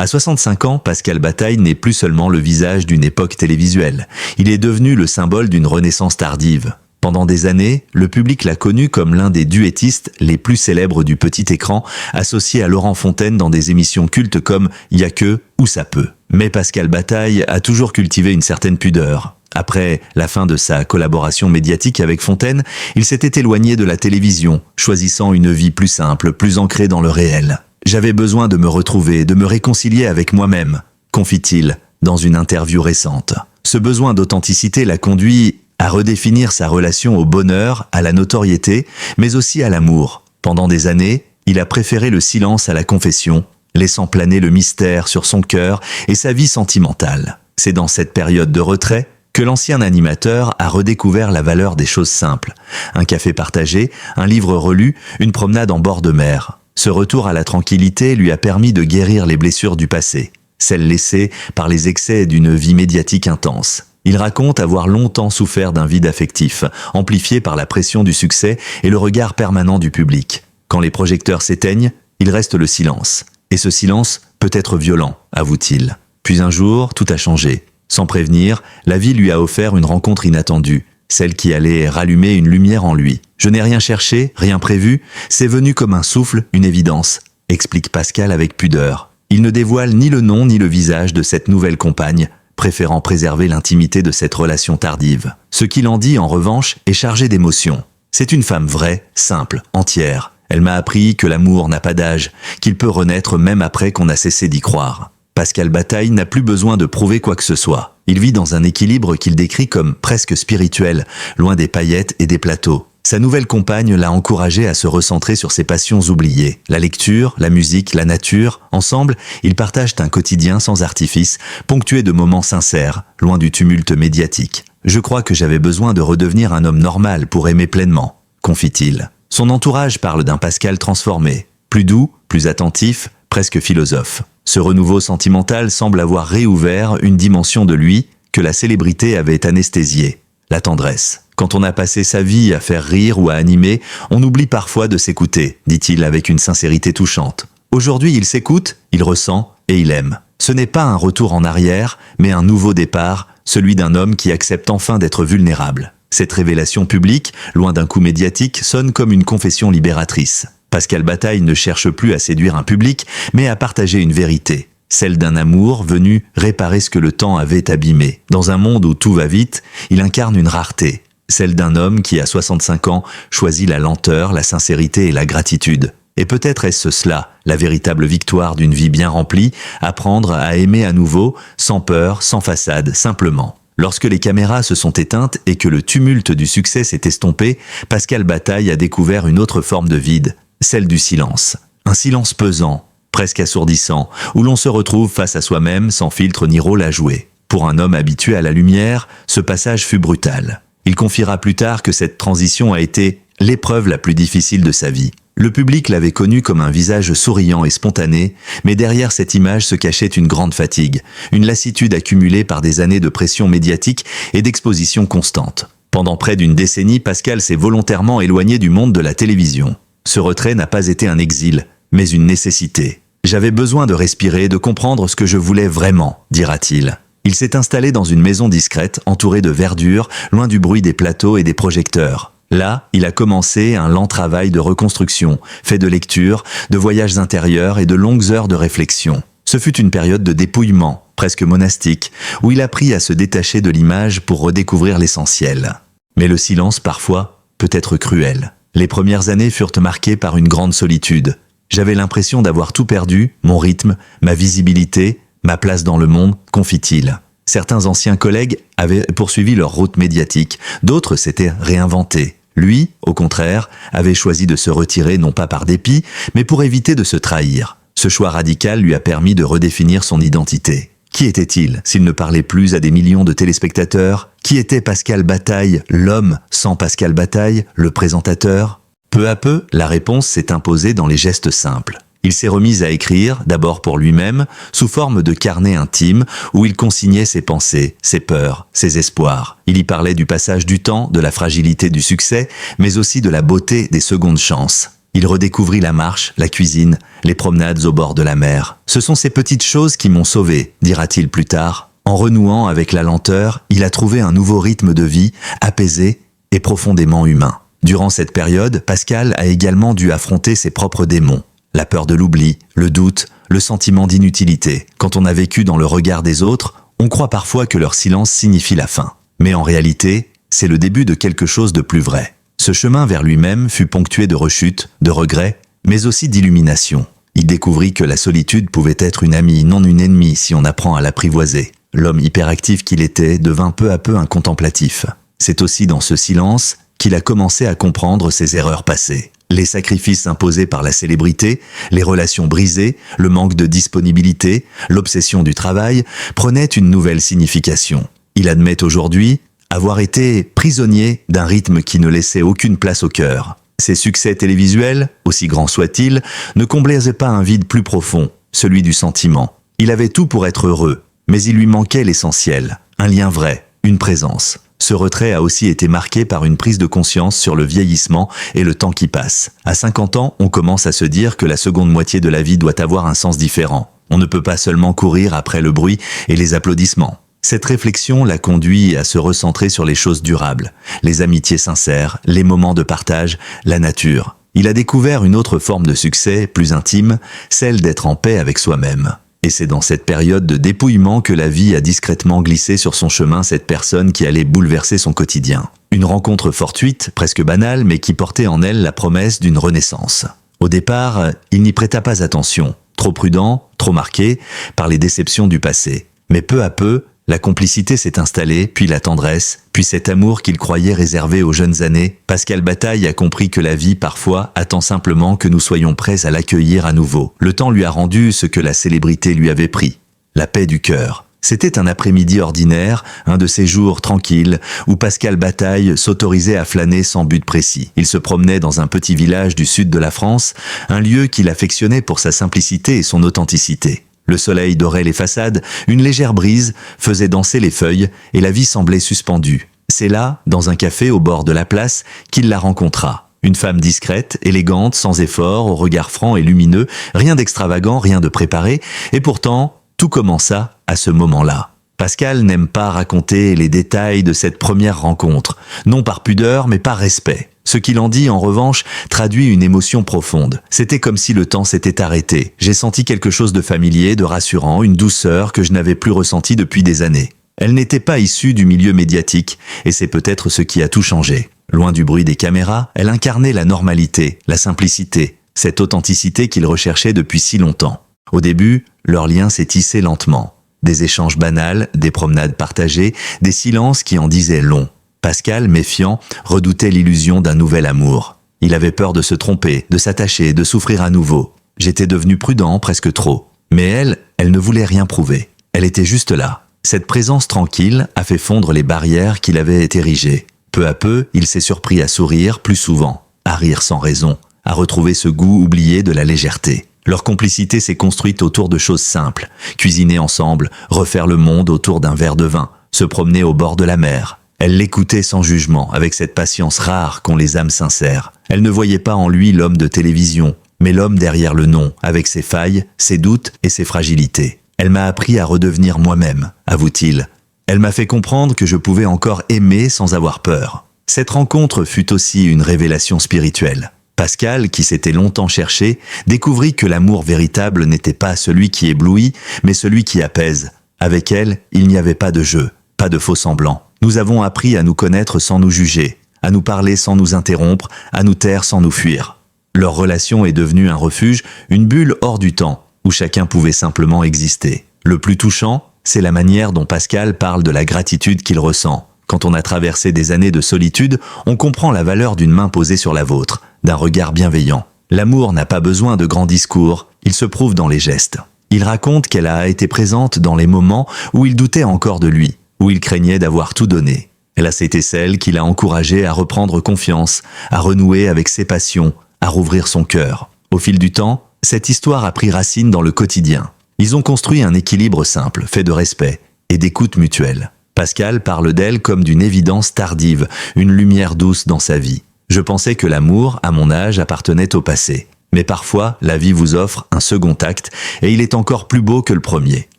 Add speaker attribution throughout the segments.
Speaker 1: À 65 ans, Pascal Bataille n'est plus seulement le visage d'une époque télévisuelle. Il est devenu le symbole d'une renaissance tardive. Pendant des années, le public l'a connu comme l'un des duettistes les plus célèbres du petit écran, associé à Laurent Fontaine dans des émissions cultes comme Y'a que ou Ça peut. Mais Pascal Bataille a toujours cultivé une certaine pudeur. Après la fin de sa collaboration médiatique avec Fontaine, il s'était éloigné de la télévision, choisissant une vie plus simple, plus ancrée dans le réel. « J'avais besoin de me retrouver, de me réconcilier avec moi-même », confie-t-il dans une interview récente. Ce besoin d'authenticité l'a conduit à redéfinir sa relation au bonheur, à la notoriété, mais aussi à l'amour. Pendant des années, il a préféré le silence à la confession, laissant planer le mystère sur son cœur et sa vie sentimentale. C'est dans cette période de retrait que l'ancien animateur a redécouvert la valeur des choses simples. Un café partagé, un livre relu, une promenade en bord de mer. Ce retour à la tranquillité lui a permis de guérir les blessures du passé, celles laissées par les excès d'une vie médiatique intense. Il raconte avoir longtemps souffert d'un vide affectif, amplifié par la pression du succès et le regard permanent du public. Quand les projecteurs s'éteignent, il reste le silence. Et ce silence peut être violent, avoue-t-il. Puis un jour, tout a changé. Sans prévenir, la vie lui a offert une rencontre inattendue, celle qui allait rallumer une lumière en lui. « Je n'ai rien cherché, rien prévu, c'est venu comme un souffle, une évidence », explique Pascal avec pudeur. Il ne dévoile ni le nom ni le visage de cette nouvelle compagne, préférant préserver l'intimité de cette relation tardive. Ce qu'il en dit, en revanche, est chargé d'émotions. C'est une femme vraie, simple, entière. Elle m'a appris que l'amour n'a pas d'âge, qu'il peut renaître même après qu'on a cessé d'y croire. Pascal Bataille n'a plus besoin de prouver quoi que ce soit. Il vit dans un équilibre qu'il décrit comme presque spirituel, loin des paillettes et des plateaux. Sa nouvelle compagne l'a encouragé à se recentrer sur ses passions oubliées. La lecture, la musique, la nature. Ensemble, ils partagent un quotidien sans artifice, ponctué de moments sincères, loin du tumulte médiatique. « Je crois que j'avais besoin de redevenir un homme normal pour aimer pleinement », confie-t-il. Son entourage parle d'un Pascal transformé, plus doux, plus attentif, presque philosophe. Ce renouveau sentimental semble avoir réouvert une dimension de lui que la célébrité avait anesthésiée, la tendresse. Quand on a passé sa vie à faire rire ou à animer, on oublie parfois de s'écouter, dit-il avec une sincérité touchante. Aujourd'hui, il s'écoute, il ressent et il aime. Ce n'est pas un retour en arrière, mais un nouveau départ, celui d'un homme qui accepte enfin d'être vulnérable. Cette révélation publique, loin d'un coup médiatique, sonne comme une confession libératrice. Pascal Bataille ne cherche plus à séduire un public, mais à partager une vérité, celle d'un amour venu réparer ce que le temps avait abîmé. Dans un monde où tout va vite, il incarne une rareté, celle d'un homme qui, à 65 ans, choisit la lenteur, la sincérité et la gratitude. Et peut-être est-ce cela, la véritable victoire d'une vie bien remplie, apprendre à aimer à nouveau, sans peur, sans façade, simplement. Lorsque les caméras se sont éteintes et que le tumulte du succès s'est estompé, Pascal Bataille a découvert une autre forme de vide, celle du silence. Un silence pesant, presque assourdissant, où l'on se retrouve face à soi-même sans filtre ni rôle à jouer. Pour un homme habitué à la lumière, ce passage fut brutal. Il confiera plus tard que cette transition a été l'épreuve la plus difficile de sa vie. Le public l'avait connu comme un visage souriant et spontané, mais derrière cette image se cachait une grande fatigue, une lassitude accumulée par des années de pression médiatique et d'exposition constante. Pendant près d'une décennie, Pascal s'est volontairement éloigné du monde de la télévision. Ce retrait n'a pas été un exil, mais une nécessité. « J'avais besoin de respirer, de comprendre ce que je voulais vraiment », dira-t-il. Il s'est installé dans une maison discrète, entourée de verdure, loin du bruit des plateaux et des projecteurs. Là, il a commencé un lent travail de reconstruction, fait de lectures, de voyages intérieurs et de longues heures de réflexion. Ce fut une période de dépouillement, presque monastique, où il apprit à se détacher de l'image pour redécouvrir l'essentiel. Mais le silence, parfois, peut être cruel. Les premières années furent marquées par une grande solitude. J'avais l'impression d'avoir tout perdu, mon rythme, ma visibilité, ma place dans le monde, confie-t-il. Certains anciens collègues avaient poursuivi leur route médiatique, d'autres s'étaient réinventés. Lui, au contraire, avait choisi de se retirer non pas par dépit, mais pour éviter de se trahir. Ce choix radical lui a permis de redéfinir son identité. Qui était-il s'il ne parlait plus à des millions de téléspectateurs? Qui était Pascal Bataille, l'homme sans Pascal Bataille, le présentateur? Peu à peu, la réponse s'est imposée dans les gestes simples. Il s'est remis à écrire, d'abord pour lui-même, sous forme de carnet intime où il consignait ses pensées, ses peurs, ses espoirs. Il y parlait du passage du temps, de la fragilité du succès, mais aussi de la beauté des secondes chances. Il redécouvrit la marche, la cuisine, les promenades au bord de la mer. Ce sont ces petites choses qui m'ont sauvé, dira-t-il plus tard. En renouant avec la lenteur, il a trouvé un nouveau rythme de vie, apaisé et profondément humain. Durant cette période, Pascal a également dû affronter ses propres démons. La peur de l'oubli, le doute, le sentiment d'inutilité. Quand on a vécu dans le regard des autres, on croit parfois que leur silence signifie la fin. Mais en réalité, c'est le début de quelque chose de plus vrai. Ce chemin vers lui-même fut ponctué de rechutes, de regrets, mais aussi d'illumination. Il découvrit que la solitude pouvait être une amie, non une ennemie, si on apprend à l'apprivoiser. L'homme hyperactif qu'il était devint peu à peu un contemplatif. C'est aussi dans ce silence qu'il a commencé à comprendre ses erreurs passées. Les sacrifices imposés par la célébrité, les relations brisées, le manque de disponibilité, l'obsession du travail prenaient une nouvelle signification. Il admet aujourd'hui avoir été prisonnier d'un rythme qui ne laissait aucune place au cœur. Ses succès télévisuels, aussi grands soient-ils, ne comblaient pas un vide plus profond, celui du sentiment. Il avait tout pour être heureux, mais il lui manquait l'essentiel, un lien vrai, une présence. Ce retrait a aussi été marqué par une prise de conscience sur le vieillissement et le temps qui passe. À 50 ans, on commence à se dire que la seconde moitié de la vie doit avoir un sens différent. On ne peut pas seulement courir après le bruit et les applaudissements. Cette réflexion l'a conduit à se recentrer sur les choses durables, les amitiés sincères, les moments de partage, la nature. Il a découvert une autre forme de succès, plus intime, celle d'être en paix avec soi-même. Et c'est dans cette période de dépouillement que la vie a discrètement glissé sur son chemin cette personne qui allait bouleverser son quotidien. Une rencontre fortuite, presque banale, mais qui portait en elle la promesse d'une renaissance. Au départ, il n'y prêta pas attention, trop prudent, trop marqué par les déceptions du passé. Mais peu à peu, la complicité s'est installée, puis la tendresse, puis cet amour qu'il croyait réservé aux jeunes années. Pascal Bataille a compris que la vie, parfois, attend simplement que nous soyons prêts à l'accueillir à nouveau. Le temps lui a rendu ce que la célébrité lui avait pris, la paix du cœur. C'était un après-midi ordinaire, un de ces jours tranquilles, où Pascal Bataille s'autorisait à flâner sans but précis. Il se promenait dans un petit village du sud de la France, un lieu qu'il affectionnait pour sa simplicité et son authenticité. Le soleil dorait les façades, une légère brise faisait danser les feuilles et la vie semblait suspendue. C'est là, dans un café au bord de la place, qu'il la rencontra. Une femme discrète, élégante, sans effort, au regard franc et lumineux, rien d'extravagant, rien de préparé, et pourtant, tout commença à ce moment-là. Pascal n'aime pas raconter les détails de cette première rencontre, non par pudeur mais par respect. Ce qu'il en dit, en revanche, traduit une émotion profonde. C'était comme si le temps s'était arrêté. J'ai senti quelque chose de familier, de rassurant, une douceur que je n'avais plus ressentie depuis des années. Elle n'était pas issue du milieu médiatique, et c'est peut-être ce qui a tout changé. Loin du bruit des caméras, elle incarnait la normalité, la simplicité, cette authenticité qu'il recherchait depuis si longtemps. Au début, leur lien s'est tissé lentement. Des échanges banals, des promenades partagées, des silences qui en disaient long. Pascal, méfiant, redoutait l'illusion d'un nouvel amour. Il avait peur de se tromper, de s'attacher, de souffrir à nouveau. J'étais devenu prudent, presque trop. Mais elle ne voulait rien prouver. Elle était juste là. Cette présence tranquille a fait fondre les barrières qu'il avait érigées. Peu à peu, il s'est surpris à sourire plus souvent, à rire sans raison, à retrouver ce goût oublié de la légèreté. Leur complicité s'est construite autour de choses simples. Cuisiner ensemble, refaire le monde autour d'un verre de vin, se promener au bord de la mer. Elle l'écoutait sans jugement, avec cette patience rare qu'ont les âmes sincères. Elle ne voyait pas en lui l'homme de télévision, mais l'homme derrière le nom, avec ses failles, ses doutes et ses fragilités. Elle m'a appris à redevenir moi-même, avoue-t-il. Elle m'a fait comprendre que je pouvais encore aimer sans avoir peur. Cette rencontre fut aussi une révélation spirituelle. Pascal, qui s'était longtemps cherché, découvrit que l'amour véritable n'était pas celui qui éblouit, mais celui qui apaise. Avec elle, il n'y avait pas de jeu, pas de faux semblants. Nous avons appris à nous connaître sans nous juger, à nous parler sans nous interrompre, à nous taire sans nous fuir. Leur relation est devenue un refuge, une bulle hors du temps, où chacun pouvait simplement exister. Le plus touchant, c'est la manière dont Pascal parle de la gratitude qu'il ressent. Quand on a traversé des années de solitude, on comprend la valeur d'une main posée sur la vôtre, d'un regard bienveillant. L'amour n'a pas besoin de grands discours, il se prouve dans les gestes. Il raconte qu'elle a été présente dans les moments où il doutait encore de lui, où il craignait d'avoir tout donné. Elle a été celle qui l'a encouragé à reprendre confiance, à renouer avec ses passions, à rouvrir son cœur. Au fil du temps, cette histoire a pris racine dans le quotidien. Ils ont construit un équilibre simple, fait de respect et d'écoute mutuelle. Pascal parle d'elle comme d'une évidence tardive, une lumière douce dans sa vie. Je pensais que l'amour, à mon âge, appartenait au passé. Mais parfois, la vie vous offre un second acte, et il est encore plus beau que le premier. »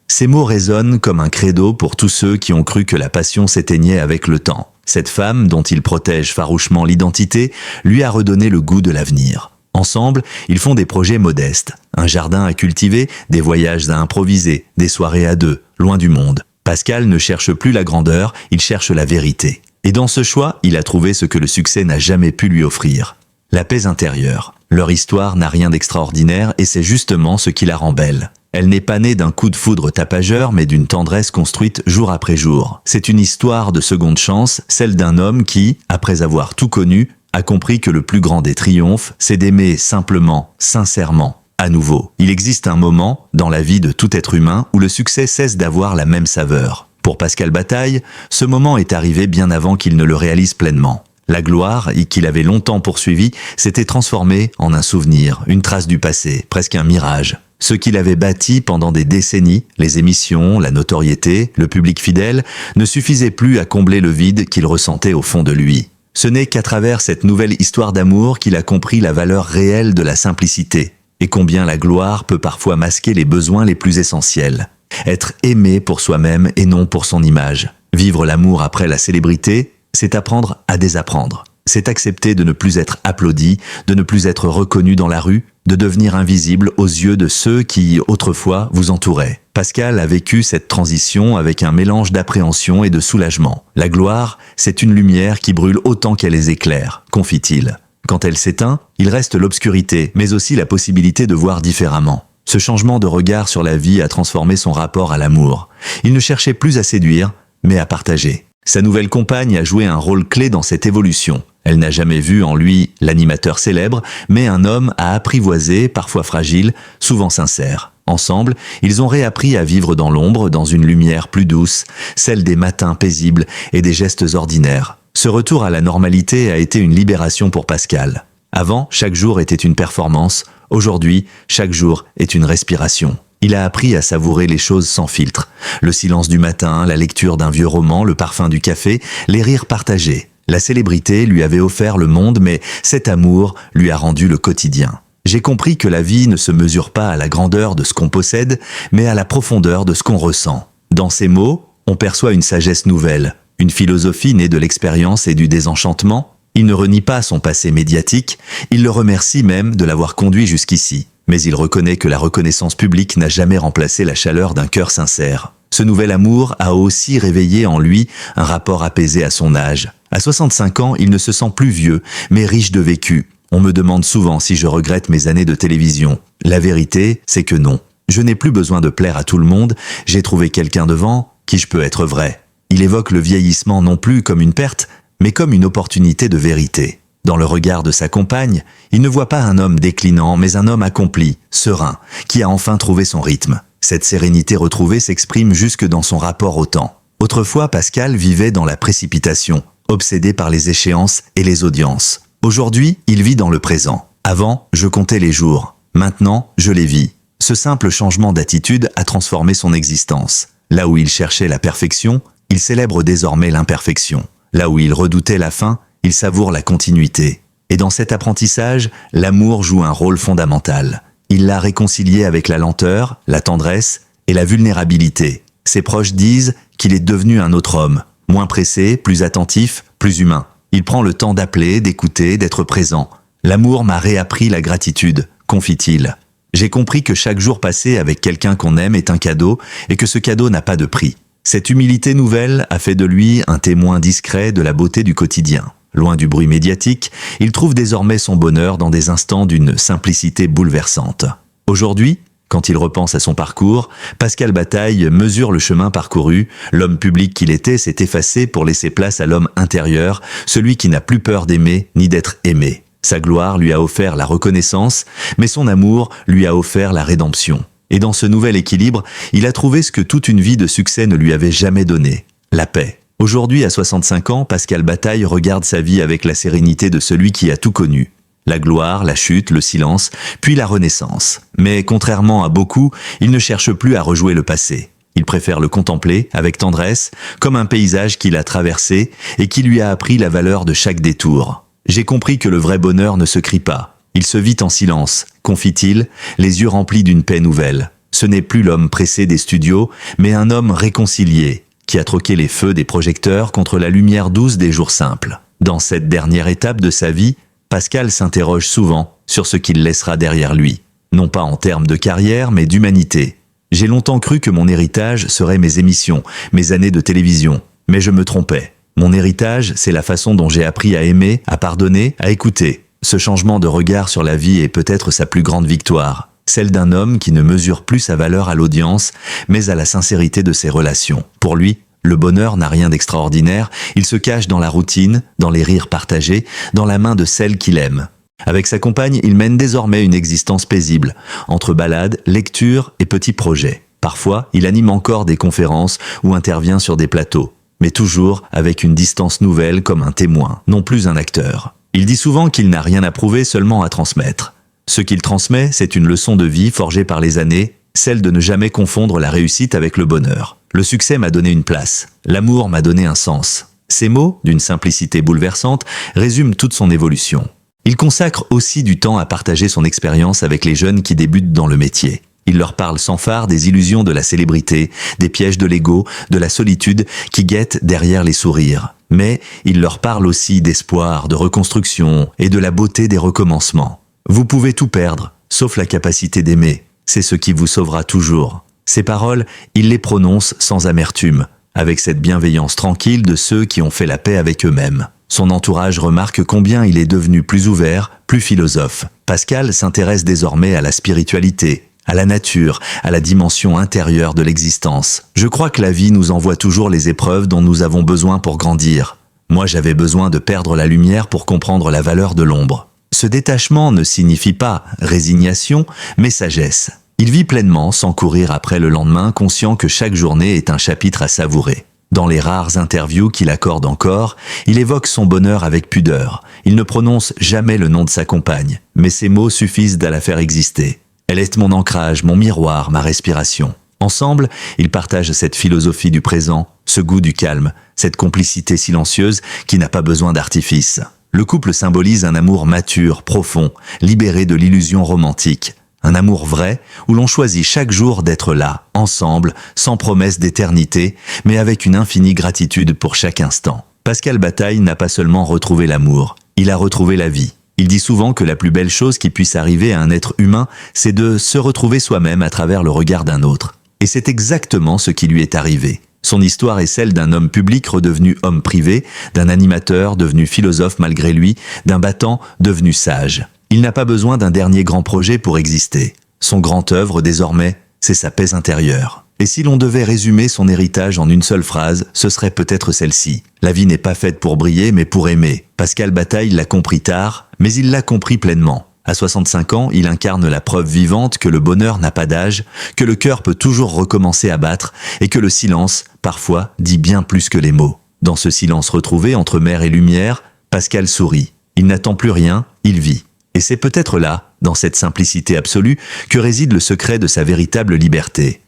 Speaker 1: Ces mots résonnent comme un credo pour tous ceux qui ont cru que la passion s'éteignait avec le temps. Cette femme, dont il protège farouchement l'identité, lui a redonné le goût de l'avenir. Ensemble, ils font des projets modestes. Un jardin à cultiver, des voyages à improviser, des soirées à deux, loin du monde. Pascal ne cherche plus la grandeur, il cherche la vérité. Et dans ce choix, il a trouvé ce que le succès n'a jamais pu lui offrir. La paix intérieure. Leur histoire n'a rien d'extraordinaire et c'est justement ce qui la rend belle. Elle n'est pas née d'un coup de foudre tapageur, mais d'une tendresse construite jour après jour. C'est une histoire de seconde chance, celle d'un homme qui, après avoir tout connu, a compris que le plus grand des triomphes, c'est d'aimer simplement, sincèrement, à nouveau. Il existe un moment, dans la vie de tout être humain, où le succès cesse d'avoir la même saveur. Pour Pascal Bataille, ce moment est arrivé bien avant qu'il ne le réalise pleinement. La gloire, qu'il avait longtemps poursuivie, s'était transformée en un souvenir, une trace du passé, presque un mirage. Ce qu'il avait bâti pendant des décennies, les émissions, la notoriété, le public fidèle, ne suffisait plus à combler le vide qu'il ressentait au fond de lui. Ce n'est qu'à travers cette nouvelle histoire d'amour qu'il a compris la valeur réelle de la simplicité, et combien la gloire peut parfois masquer les besoins les plus essentiels. Être aimé pour soi-même et non pour son image. Vivre l'amour après la célébrité, c'est apprendre à désapprendre. C'est accepter de ne plus être applaudi, de ne plus être reconnu dans la rue, de devenir invisible aux yeux de ceux qui, autrefois, vous entouraient. Pascal a vécu cette transition avec un mélange d'appréhension et de soulagement. La gloire, c'est une lumière qui brûle autant qu'elle les éclaire, confie-t-il. Quand elle s'éteint, il reste l'obscurité, mais aussi la possibilité de voir différemment. Ce changement de regard sur la vie a transformé son rapport à l'amour. Il ne cherchait plus à séduire, mais à partager. Sa nouvelle compagne a joué un rôle clé dans cette évolution. Elle n'a jamais vu en lui l'animateur célèbre, mais un homme à apprivoiser, parfois fragile, souvent sincère. Ensemble, ils ont réappris à vivre dans l'ombre, dans une lumière plus douce, celle des matins paisibles et des gestes ordinaires. Ce retour à la normalité a été une libération pour Pascal. Avant, chaque jour était une performance. Aujourd'hui, chaque jour est une respiration. Il a appris à savourer les choses sans filtre. Le silence du matin, la lecture d'un vieux roman, le parfum du café, les rires partagés. La célébrité lui avait offert le monde, mais cet amour lui a rendu le quotidien. J'ai compris que la vie ne se mesure pas à la grandeur de ce qu'on possède, mais à la profondeur de ce qu'on ressent. Dans ces mots, on perçoit une sagesse nouvelle, une philosophie née de l'expérience et du désenchantement. Il ne renie pas son passé médiatique, il le remercie même de l'avoir conduit jusqu'ici. Mais il reconnaît que la reconnaissance publique n'a jamais remplacé la chaleur d'un cœur sincère. Ce nouvel amour a aussi réveillé en lui un rapport apaisé à son âge. À 65 ans, il ne se sent plus vieux, mais riche de vécu. On me demande souvent si je regrette mes années de télévision. La vérité, c'est que non. Je n'ai plus besoin de plaire à tout le monde, j'ai trouvé quelqu'un devant qui je peux être vrai. Il évoque le vieillissement non plus comme une perte, mais comme une opportunité de vérité. Dans le regard de sa compagne, il ne voit pas un homme déclinant, mais un homme accompli, serein, qui a enfin trouvé son rythme. Cette sérénité retrouvée s'exprime jusque dans son rapport au temps. Autrefois, Pascal vivait dans la précipitation, obsédé par les échéances et les audiences. Aujourd'hui, il vit dans le présent. Avant, je comptais les jours. Maintenant, je les vis. Ce simple changement d'attitude a transformé son existence. Là où il cherchait la perfection, il célèbre désormais l'imperfection. Là où il redoutait la fin, il savoure la continuité. Et dans cet apprentissage, l'amour joue un rôle fondamental. Il l'a réconcilié avec la lenteur, la tendresse et la vulnérabilité. Ses proches disent qu'il est devenu un autre homme, moins pressé, plus attentif, plus humain. Il prend le temps d'appeler, d'écouter, d'être présent. L'amour m'a réappris la gratitude, confie-t-il. J'ai compris que chaque jour passé avec quelqu'un qu'on aime est un cadeau et que ce cadeau n'a pas de prix. Cette humilité nouvelle a fait de lui un témoin discret de la beauté du quotidien. Loin du bruit médiatique, il trouve désormais son bonheur dans des instants d'une simplicité bouleversante. Aujourd'hui, quand il repense à son parcours, Pascal Bataille mesure le chemin parcouru. L'homme public qu'il était s'est effacé pour laisser place à l'homme intérieur, celui qui n'a plus peur d'aimer ni d'être aimé. Sa gloire lui a offert la reconnaissance, mais son amour lui a offert la rédemption. Et dans ce nouvel équilibre, il a trouvé ce que toute une vie de succès ne lui avait jamais donné, la paix. Aujourd'hui, à 65 ans, Pascal Bataille regarde sa vie avec la sérénité de celui qui a tout connu. La gloire, la chute, le silence, puis la renaissance. Mais contrairement à beaucoup, il ne cherche plus à rejouer le passé. Il préfère le contempler avec tendresse, comme un paysage qu'il a traversé et qui lui a appris la valeur de chaque détour. J'ai compris que le vrai bonheur ne se crie pas. Il se vit en silence, confie-t-il, les yeux remplis d'une paix nouvelle. Ce n'est plus l'homme pressé des studios, mais un homme réconcilié, qui a troqué les feux des projecteurs contre la lumière douce des jours simples. Dans cette dernière étape de sa vie, Pascal s'interroge souvent sur ce qu'il laissera derrière lui. Non pas en termes de carrière, mais d'humanité. J'ai longtemps cru que mon héritage serait mes émissions, mes années de télévision. Mais je me trompais. Mon héritage, c'est la façon dont j'ai appris à aimer, à pardonner, à écouter. Ce changement de regard sur la vie est peut-être sa plus grande victoire. Celle d'un homme qui ne mesure plus sa valeur à l'audience, mais à la sincérité de ses relations. Pour lui, le bonheur n'a rien d'extraordinaire, il se cache dans la routine, dans les rires partagés, dans la main de celle qu'il aime. Avec sa compagne, il mène désormais une existence paisible, entre balades, lectures et petits projets. Parfois, il anime encore des conférences ou intervient sur des plateaux, mais toujours avec une distance nouvelle comme un témoin, non plus un acteur. Il dit souvent qu'il n'a rien à prouver, seulement à transmettre. Ce qu'il transmet, c'est une leçon de vie forgée par les années, celle de ne jamais confondre la réussite avec le bonheur. Le succès m'a donné une place, l'amour m'a donné un sens. Ces mots, d'une simplicité bouleversante, résument toute son évolution. Il consacre aussi du temps à partager son expérience avec les jeunes qui débutent dans le métier. Il leur parle sans phare des illusions de la célébrité, des pièges de l'ego, de la solitude qui guettent derrière les sourires. Mais il leur parle aussi d'espoir, de reconstruction et de la beauté des recommencements. Vous pouvez tout perdre, sauf la capacité d'aimer. C'est ce qui vous sauvera toujours. Ces paroles, il les prononce sans amertume, avec cette bienveillance tranquille de ceux qui ont fait la paix avec eux-mêmes. Son entourage remarque combien il est devenu plus ouvert, plus philosophe. Pascal s'intéresse désormais à la spiritualité, à la nature, à la dimension intérieure de l'existence. Je crois que la vie nous envoie toujours les épreuves dont nous avons besoin pour grandir. Moi, j'avais besoin de perdre la lumière pour comprendre la valeur de l'ombre. Ce détachement ne signifie pas résignation, mais sagesse. Il vit pleinement sans courir après le lendemain, conscient que chaque journée est un chapitre à savourer. Dans les rares interviews qu'il accorde encore, il évoque son bonheur avec pudeur. Il ne prononce jamais le nom de sa compagne, mais ses mots suffisent à la faire exister. Elle est mon ancrage, mon miroir, ma respiration. Ensemble, ils partagent cette philosophie du présent, ce goût du calme, cette complicité silencieuse qui n'a pas besoin d'artifice. Le couple symbolise un amour mature, profond, libéré de l'illusion romantique. Un amour vrai où l'on choisit chaque jour d'être là, ensemble, sans promesse d'éternité, mais avec une infinie gratitude pour chaque instant. Pascal Bataille n'a pas seulement retrouvé l'amour, il a retrouvé la vie. Il dit souvent que la plus belle chose qui puisse arriver à un être humain, c'est de se retrouver soi-même à travers le regard d'un autre. Et c'est exactement ce qui lui est arrivé. Son histoire est celle d'un homme public redevenu homme privé, d'un animateur devenu philosophe malgré lui, d'un battant devenu sage. Il n'a pas besoin d'un dernier grand projet pour exister. Son grand œuvre, désormais, c'est sa paix intérieure. Et si l'on devait résumer son héritage en une seule phrase, ce serait peut-être celle-ci. La vie n'est pas faite pour briller, mais pour aimer. Pascal Bataille l'a compris tard, mais il l'a compris pleinement. À 65 ans, il incarne la preuve vivante que le bonheur n'a pas d'âge, que le cœur peut toujours recommencer à battre, et que le silence, parfois, dit bien plus que les mots. Dans ce silence retrouvé entre mer et lumière, Pascal sourit. Il n'attend plus rien, il vit. Et c'est peut-être là, dans cette simplicité absolue, que réside le secret de sa véritable liberté.